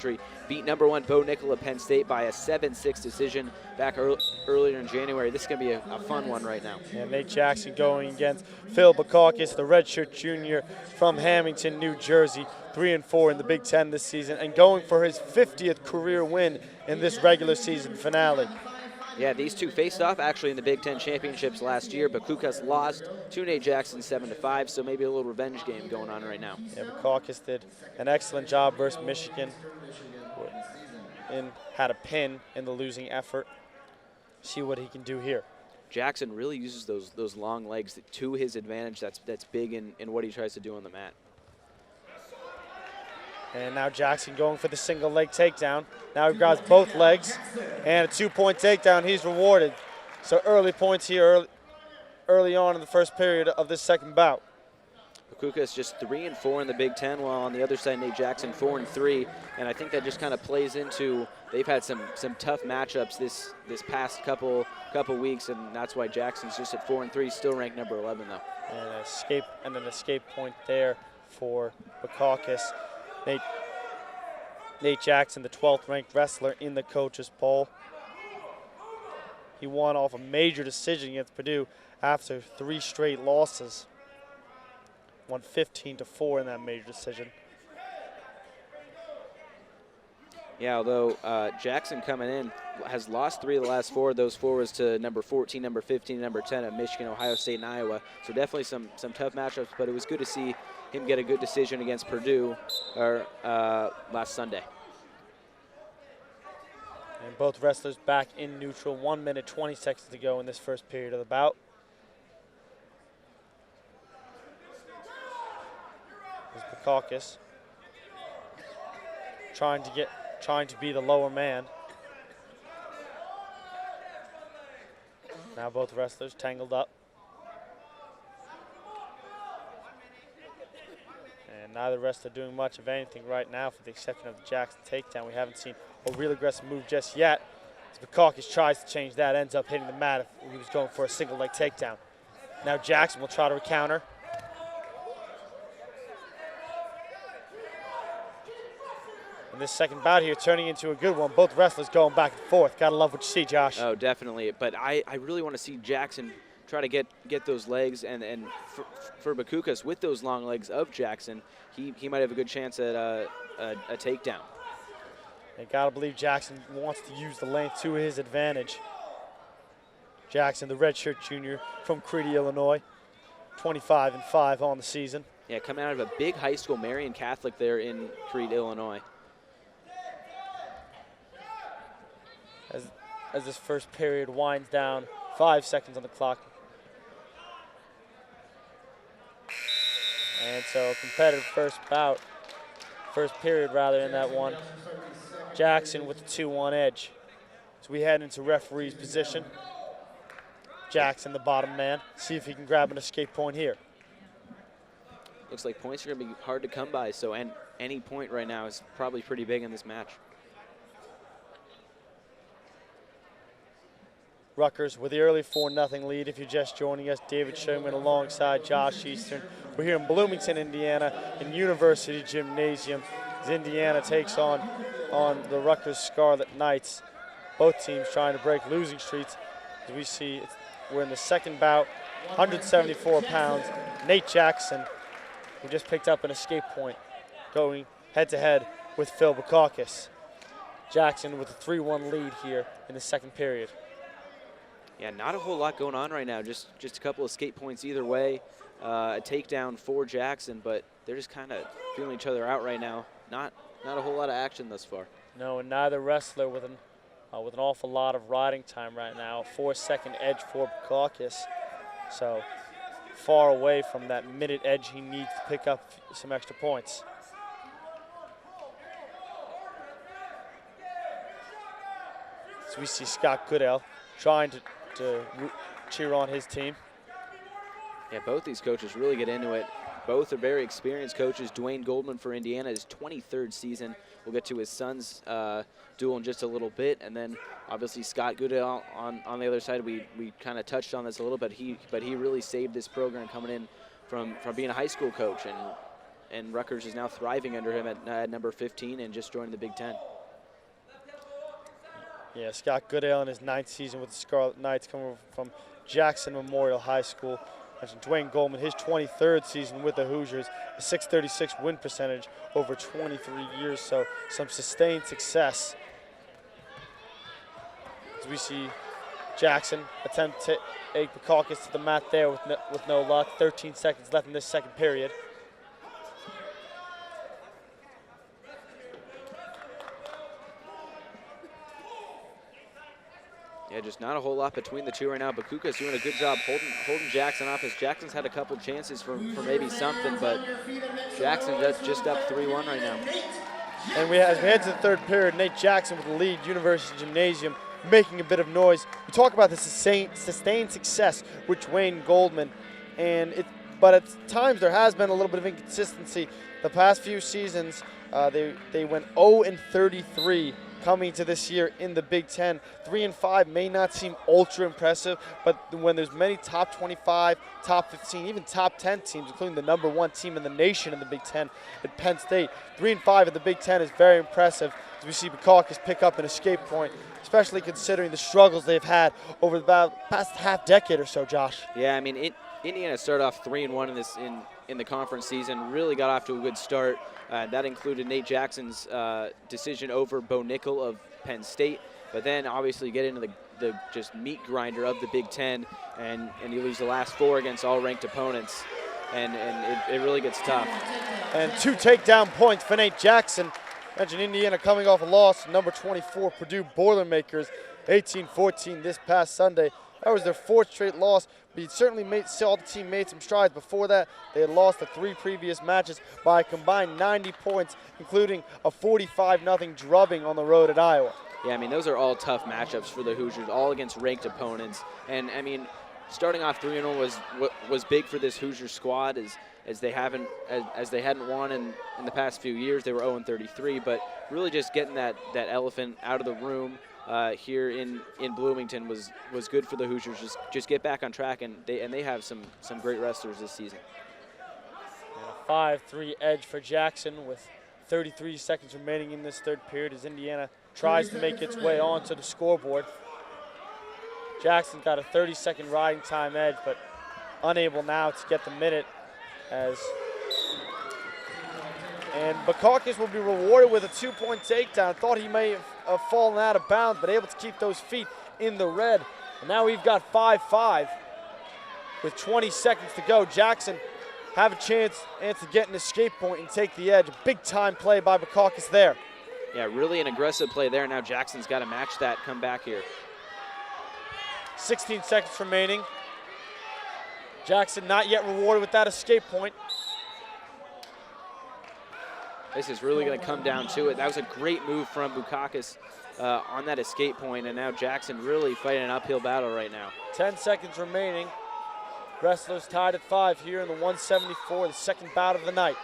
history. Beat number 1 Bo Nicola Penn State by a 7-6 decision back earlier in January. This is going to be a fun one right now. And Nate Jackson going against Phil Bakuckas, the redshirt junior from Hamilton, New Jersey, 3-4 in the Big Ten this season, and going for his 50th career win in this regular season finale. Yeah, these two faced off actually in the Big Ten championships last year. Bakuckas lost to Nate Jackson 7-5, so maybe a little revenge game going on right now. Yeah, Bakuckas did an excellent job versus Michigan and had a pin in the losing effort. See what he can do here. Jackson really uses those long legs to his advantage. That's big in what he tries to do on the mat. And now Jackson going for the single leg takedown. Now he grabs both legs and a 2-point takedown. He's rewarded. So early points here early on in the first period of this second bout. Bakuckas just 3-4 in the Big Ten, while on the other side Nate Jackson 4-3, and I think that just kind of plays into they've had some tough matchups this past couple weeks, and that's why Jackson's just at 4-3, still ranked number 11 though. And an escape point there for Bakuckas. Nate Jackson, the 12th ranked wrestler in the coaches poll. He won off a major decision against Purdue after 3 straight losses. Won 15-4 in that major decision. Yeah, although Jackson coming in has lost 3 of the last 4. Those 4 was to number 14, number 15, number 10 at Michigan, Ohio State, and Iowa. So definitely some tough matchups, but it was good to see him get a good decision against Purdue last Sunday. And both wrestlers back in neutral. 1 minute, 20 seconds to go in this first period of the bout. There's Bakuckas trying to be the lower man. Now both wrestlers tangled up. And neither wrestler doing much of anything right now for the exception of the Jackson takedown. We haven't seen a real aggressive move just yet. As Bakuckas tries to change that, ends up hitting the mat if he was going for a single leg takedown. Now Jackson will try to counter. And this second bout here turning into a good one. Both wrestlers going back and forth. Gotta love what you see, Josh. Oh, definitely. But I really want to see Jackson try to get those legs, and for Bakuckas, with those long legs of Jackson, he might have a good chance at a takedown. You gotta believe Jackson wants to use the length to his advantage. Jackson, the redshirt junior from Crete, Illinois, 25-5 on the season. Yeah, coming out of a big high school, Marian Catholic there in Crete, Illinois. As this first period winds down, 5 seconds on the clock. And so competitive first period in that one. Jackson with the 2-1 edge. So we head into referee's position. Jackson, the bottom man. See if he can grab an escape point here. Looks like points are going to be hard to come by, so any point right now is probably pretty big in this match. Rutgers with the early 4-0 lead. If you're just joining us, David Sherman alongside Josh Eastern. We're here in Bloomington, Indiana, in University Gymnasium, as Indiana takes on the Rutgers Scarlet Knights. Both teams trying to break losing streaks. As we see, we're in the second bout, 174 pounds. Nate Jackson, who just picked up an escape point, going head-to-head with Phil Bakuckas. Jackson with a 3-1 lead here in the second period. Yeah, not a whole lot going on right now. Just a couple of escape points either way. A takedown for Jackson, but they're just kind of feeling each other out right now. Not a whole lot of action thus far. No, and neither wrestler with an awful lot of riding time right now. 4-second edge for Bakuckas. So far away from that minute edge he needs to pick up some extra points. So we see Scott Goodell trying to cheer on his team. Yeah, both these coaches really get into it. Both are very experienced coaches. Dwayne Goldman for Indiana, his 23rd season. We'll get to his son's duel in just a little bit. And then obviously Scott Goodell on the other side. We kind of touched on this a little bit, but he really saved this program coming in from being a high school coach. And and Rutgers is now thriving under him at number 15 and just joined the Big Ten. Yeah, Scott Goodale in his 9th season with the Scarlet Knights, coming from Jackson Memorial High School. Mentioned Dwayne Goldman, his 23rd season with the Hoosiers, a .636 win percentage over 23 years, so some sustained success. As we see Jackson attempt to take Bakuckas to the mat there with no luck. 13 seconds left in this second period. Yeah, just not a whole lot between the two right now. Bakuckas doing a good job holding Jackson off, as Jackson's had a couple chances for maybe something, but Jackson just up 3-1 right now. And as we head to the third period, Nate Jackson with the lead, University Gymnasium, making a bit of noise. We talk about the sustained success with Dwayne Goldman, but at times there has been a little bit of inconsistency. The past few seasons, they went 0-33 coming to this year in the Big Ten. 3-5 may not seem ultra impressive, but when there's many top 25, top 15, even top 10 teams, including the number 1 team in the nation in the Big Ten at Penn State, 3-5 in the Big Ten is very impressive. As we see Bakuckas pick up an escape point, especially considering the struggles they've had over the past half decade or so, Josh. Yeah, I mean, Indiana started off 3-1 in the conference season, really got off to a good start. That included Nate Jackson's decision over Bo Nickel of Penn State, but then obviously get into the just meat grinder of the Big Ten, and you lose the last 4 against all ranked opponents, and it really gets tough. And 2 takedown points for Nate Jackson. Mentioned Indiana coming off a loss to number 24 Purdue Boilermakers, 18-14 this past Sunday. That was their 4th straight loss, but you certainly saw the team made some strides. Before that, they had lost the 3 previous matches by a combined 90 points, including a 45-0 drubbing on the road at Iowa. Yeah, I mean, those are all tough matchups for the Hoosiers, all against ranked opponents. And, I mean, starting off 3-0 was big for this Hoosier squad, as they hadn't won in the past few years. They were 0-33, but really just getting that elephant out of the room here in Bloomington was good for the Hoosiers. Just get back on track, and they have some great wrestlers this season. And a 5-3 edge for Jackson with 33 seconds remaining in this third period as Indiana tries to make its way onto the scoreboard. Jackson got a 30-second riding time edge, but unable now to get the minute. And Bakuckas will be rewarded with a 2-point takedown. Thought he may have fallen out of bounds, but able to keep those feet in the red. And now we've got 5-5 with 20 seconds to go. Jackson have a chance to get an escape point and take the edge. A big-time play by Bakuckas there. Yeah, really an aggressive play there. Now Jackson's got to match that, come back here. 16 seconds remaining. Jackson not yet rewarded with that escape point. This is really going to come down to it. That was a great move from Bakuckas on that escape point, and now Jackson really fighting an uphill battle right now. 10 seconds remaining. Wrestlers tied at 5 here in the 174, the second bout of the night.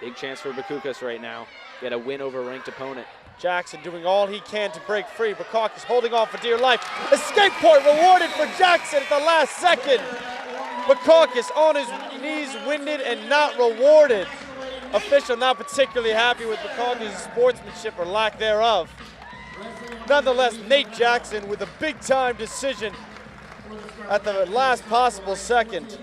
Big chance for Bakuckas right now. Get a win over a ranked opponent. Jackson doing all he can to break free. Bakuckas holding on for dear life. Escape point rewarded for Jackson at the last second. Bakuckas on his knees, winded and not rewarded. Official not particularly happy with Bakuckas' sportsmanship or lack thereof. Nonetheless, Nate Jackson with a big-time decision at the last possible second.